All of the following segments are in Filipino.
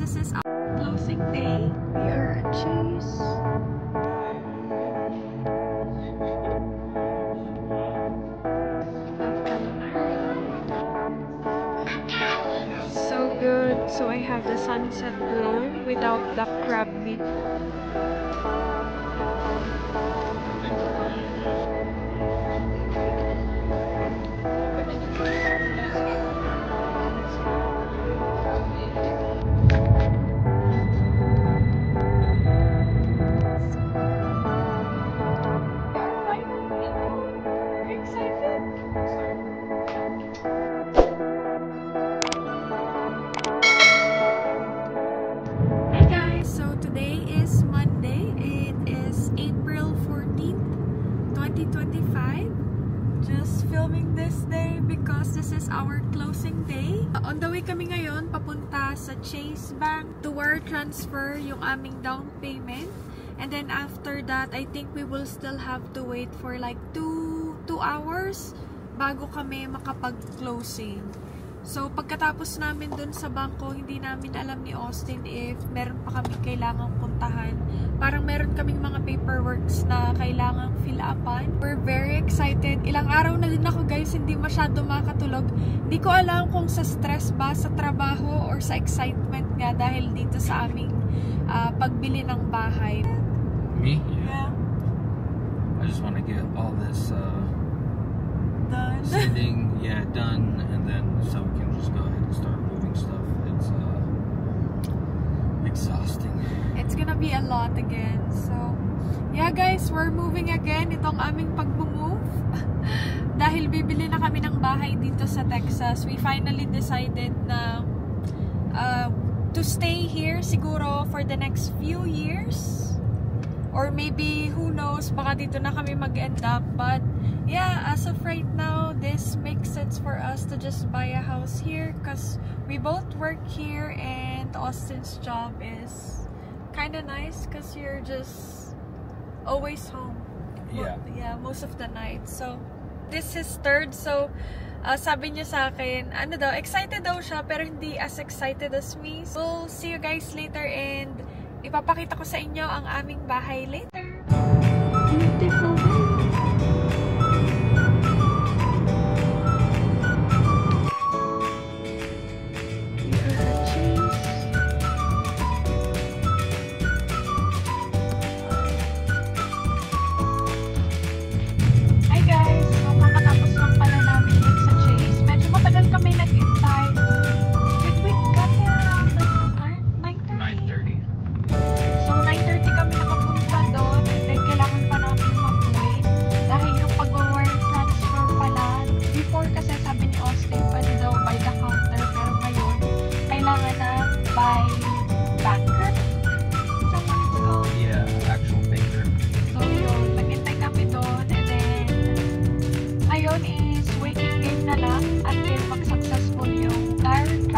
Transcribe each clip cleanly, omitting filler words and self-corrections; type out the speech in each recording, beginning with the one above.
this is our closing day. We are at Chase. So good. So I have the sunset bloom without the crab meat. Just filming this day because this is our closing day. On the way kami ngayon papunta sa Chase Bank to wire transfer yung aming down payment, and then after that I think we will still have to wait for like 2 hours bago kami makapag-closing. So pagkatapos namin dun sa bangko, hindi namin alam ni Austin if meron pa kami kailangang puntahan. Parang meron kaming mga paperworks na kailangang fill upan. We're very excited. Ilang araw na din ako guys, hindi masyado makatulog. Hindi ko alam kung sa stress ba, sa trabaho, or sa excitement nga dahil dito sa aming pagbili ng bahay. Me? Yeah. I just want to get all this Done. sitting, done, and then so we can just go ahead and start moving stuff. It's exhausting. It's gonna be a lot again. So, yeah guys, we're moving again. Itong aming pag-move. Dahil bibili na kami ng bahay dito sa Texas, we finally decided na to stay here siguro for the next few years. Or maybe, who knows, baka dito na kami mag-end up. But, yeah, as of right now, this makes sense for us to just buy a house here because we both work here and Austin's job is kind of nice because you're just always home. Yeah. Yeah, most of the night. So, this is third. So, sabi niya sa akin, ano daw, excited daw siya pero hindi as excited as me. So, we'll see you guys later and ipapakita ko sa inyo ang aming bahay later. Beautiful day.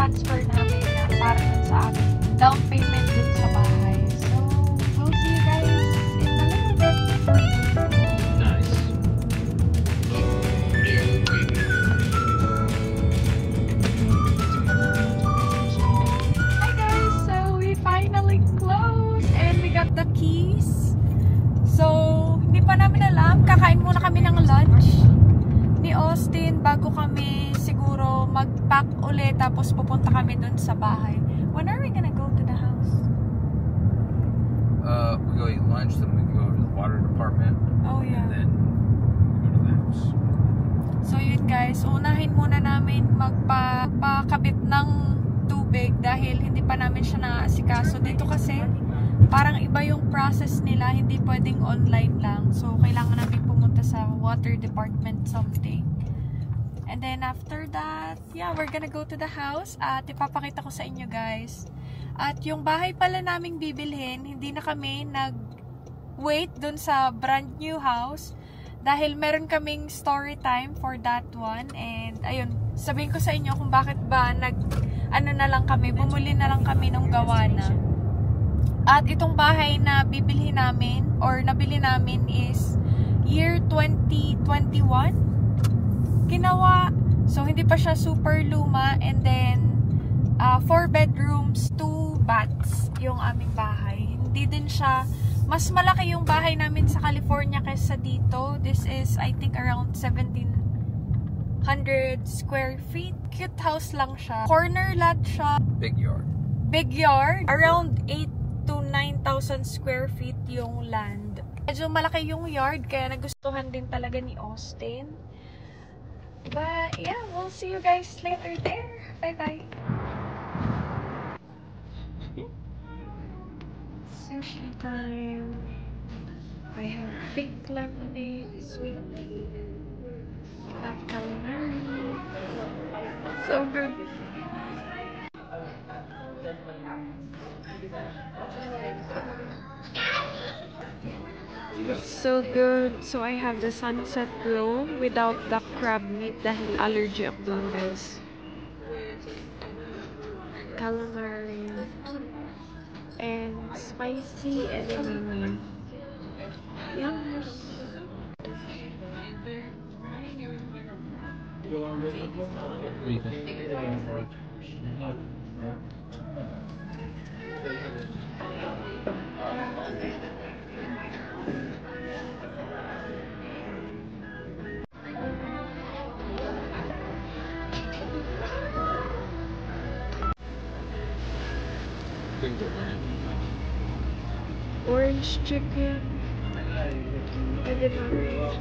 Transfer namin na para dun sa amin down payment dun sa bahay. So, we'll see you guys in a little bit. Nice. Hi guys! So, we finally closed and we got the keys. So, hindi pa namin alam. Kakain muna kami ng lunch ni Austin bago kami siguro mag-pack ulit tapos pupunta kami dun sa bahay. When are we gonna go to the house? We go eat lunch, then we go to the water department. Oh yeah. And then we go to the house. So yun guys, unahin muna namin magpakabit ng tubig dahil hindi pa namin siya naasikaso. Dito kasi parang iba yung process nila, hindi pwedeng online lang. So kailangan namin pumunta sa water department someday. And then after that, yeah, we're gonna go to the house at ipapakita ko sa inyo guys. At yung bahay pala naming bibilhin, hindi na kami nag-wait dun sa brand new house dahil meron kaming story time for that one. And ayun, sabihin ko sa inyo kung bakit ba bumuli na lang kami nung gawa na. At itong bahay na bibilhin namin or nabili namin is year 2021 ginawa. So, hindi pa siya super luma. And then, 4 bedrooms, 2 baths. yung aming bahay. Hindi din siya, mas malaki yung bahay namin sa California kaysa dito. This is, I think, around 1,700 square feet. Cute house lang siya. Corner lot siya. Big yard. Big yard. Around 8 to 9,000 square feet yung land. Medyo malaki yung yard, kaya nagustuhan din talaga ni Austin. But yeah, we'll see you guys later there. Bye-bye. Sushi time. I have pink lemonade, sweet tea, calamari. So good. So good. So I have the sunset roll without the crab meat dahil allergy ako doon, guys. Calamari. And spicy and then yum. Orange chicken. I did not read.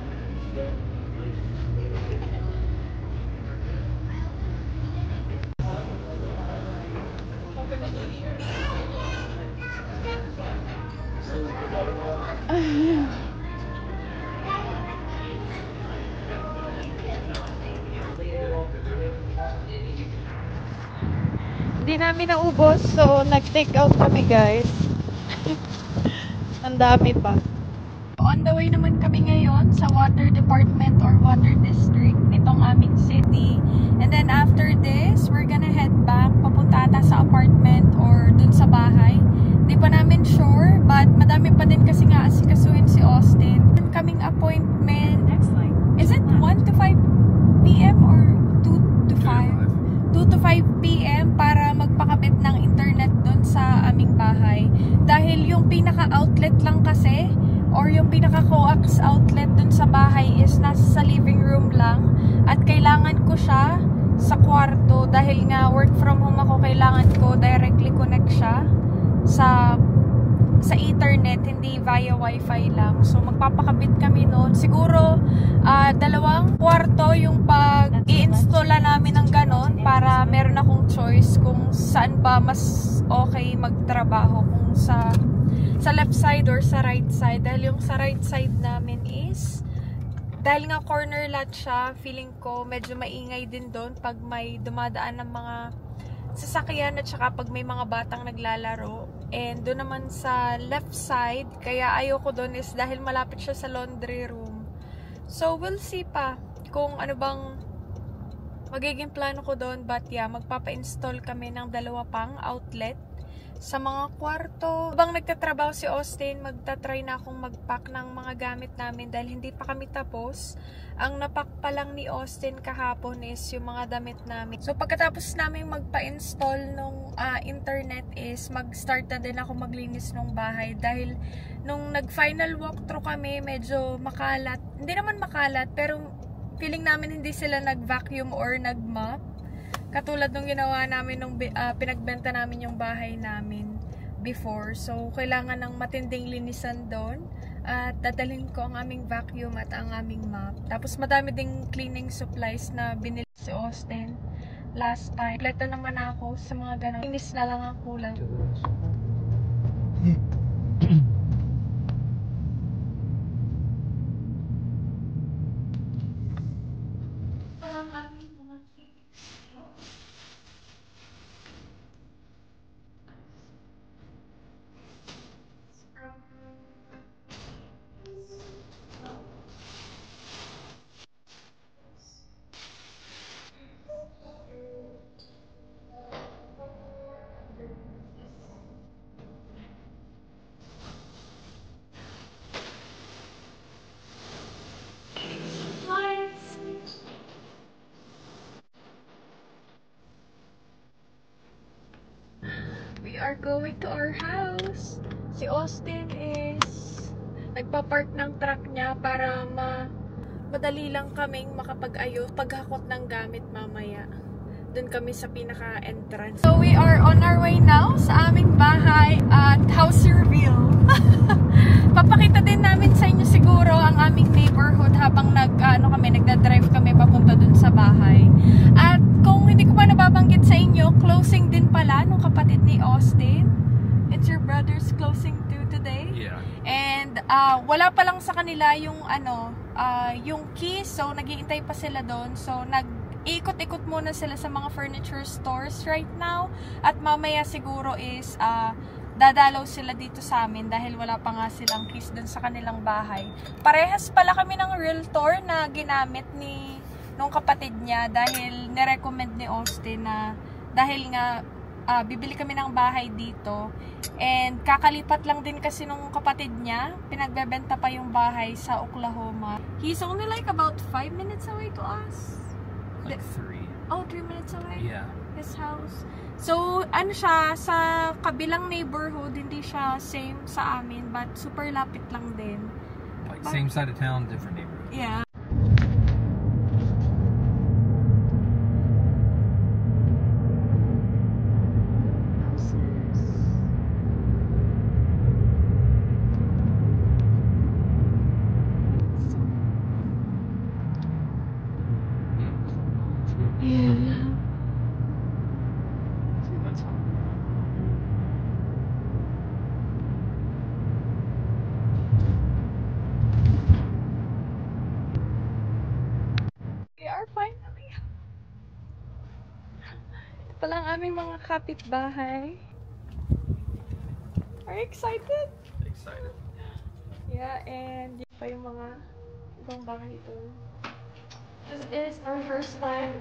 Hindi namin naubos, so nag-take out kami, guys. Ang dami pa. On the way naman kami ngayon sa water department or water district nitong aming city. And then after this, we're gonna head back. Papunta ata sa apartment or dun sa bahay. Hindi pa namin sure, but madami pa din kasi nga asikasuhin si Austin. Kaming appointment. Is it 1 to 5 p.m. or 2 to 5? 2 to 5 p.m. para magpakabit ng internet dun sa aming bahay. Dahil yung pinaka-outlet lang kasi or yung pinaka-coax outlet dun sa bahay is nasa sa living room lang at kailangan ko siya sa kwarto dahil nga work from home ako, kailangan ko directly connect siya sa Ethernet, hindi via wifi lang. So magpapakabit kami noon. Siguro 2 kwarto yung pag-i-installa namin ng ganon para meron akong choice kung saan ba mas okay magtrabaho, kung sa left side or sa right side. Dahil yung sa right side namin is, dahil nga corner lot siya, feeling ko medyo maingay din doon pag may dumadaan ng mga sasakyan at saka pag may mga batang naglalaro. And doon naman sa left side, kaya ayoko doon is dahil malapit siya sa laundry room. So we'll see pa kung ano bang magiging plano ko doon. But yeah, magpapa-install kami ng 2 pang outlet sa mga kwarto. Habang nagtatrabaho si Austin, magta-try na akong mag-pack ng mga gamit namin dahil hindi pa kami tapos. Ang napack pa lang ni Austin kahapon is yung mga damit namin. So pagkatapos namin magpa-install nung internet is mag-start na din ako maglinis ng bahay dahil nung nag-final walkthrough kami, medyo makalat. Hindi naman makalat, pero feeling namin hindi sila nag-vacuum or nag-mop. Katulad nung ginawa namin nung pinagbenta namin yung bahay namin before. So, kailangan ng matinding linisan doon. At dadalhin ko ang aming vacuum at ang aming mop. Tapos madami ding cleaning supplies na binili si Austin last time. Kompleto naman ako sa mga ganun. Linis na lang ang kulang. going to our house. Si Austin is nagpa-park ng truck niya para madali lang kaming makapag-ayos, paghakot ng gamit mamaya. Doon kami sa pinaka-entrance. So we are on our way now sa aming bahay at house reveal. Papakita din namin sa inyo siguro ang aming neighborhood habang nagda-drive kami papunta dun sa bahay. At kung hindi ko pa nababanggit sa inyo, closing din pala nung kapatid ni Austin. It's your brother's closing too today. Yeah. And wala pa lang sa kanila yung yung key, so nag-iintay pa sila doon. So ikot-ikot muna sila sa mga furniture stores right now. At mamaya siguro is dadalaw sila dito sa amin dahil wala pa nga silang keys dun sa kanilang bahay. Parehas pala kami ng realtor na ginamit nung kapatid niya dahil nirecommend ni Austin na dahil nga bibili kami ng bahay dito. And kakalipat lang din kasi nung kapatid niya, pinagbebenta pa yung bahay sa Oklahoma. He's only like about 5 minutes away to us. Like 3. Oh, 3 minutes away? Yeah. His house. So, ano siya, sa kabilang neighborhood, hindi siya same sa amin, but super lapit lang din. Like same side of town, different neighborhood. Yeah. Finally. Ito pala ang aming mga kapitbahay. Are you excited? Excited. Yeah, and yun pa yung mga ibang bahay ito. This is our first time